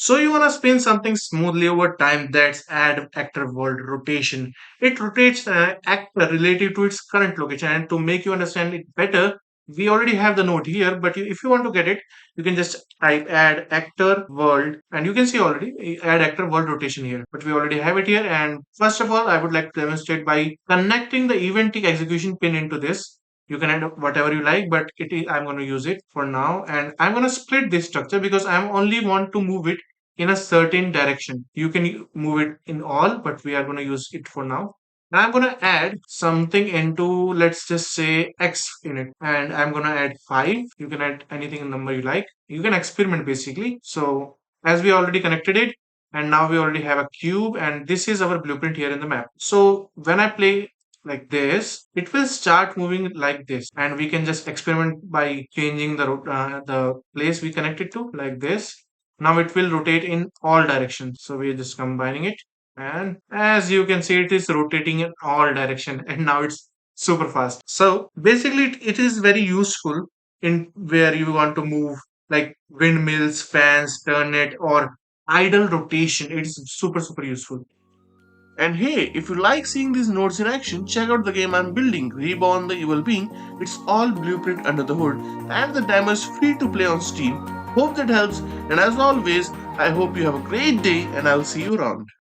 So you want to spin something smoothly over time, that's add actor world rotation. It rotates the actor relative to its current location, and to make you understand it better, we already have the node here, but if you want to get it, you can just type add actor world, and you can see already add actor world rotation here, but we already have it here. And first of all, I would like to demonstrate by connecting the event tick execution pin into this. You can add whatever you like, but I'm going to use it for now, and I'm going to split this structure because I only want to move it in a certain direction. You can move it in all, but we are going to use it for now. Now I'm going to add something into, let's just say, X in it. And I'm going to add 5. You can add anything number you like. You can experiment basically. So as we already connected it, and now we already have a cube, and this is our blueprint here in the map. So when I play like this, it will start moving like this, and we can just experiment by changing the place we connected to like this. Now it will rotate in all directions. So we're just combining it. And as you can see, it is rotating in all direction. And now it's super fast. So basically it is very useful in where you want to move like windmills, fans, turnet, or idle rotation. It is super useful. And hey, if you like seeing these nodes in action, check out the game I'm building, Reborn the Evil Being. It's all blueprint under the hood, and the demo is free to play on Steam. Hope that helps, and as always, I hope you have a great day, and I'll see you around.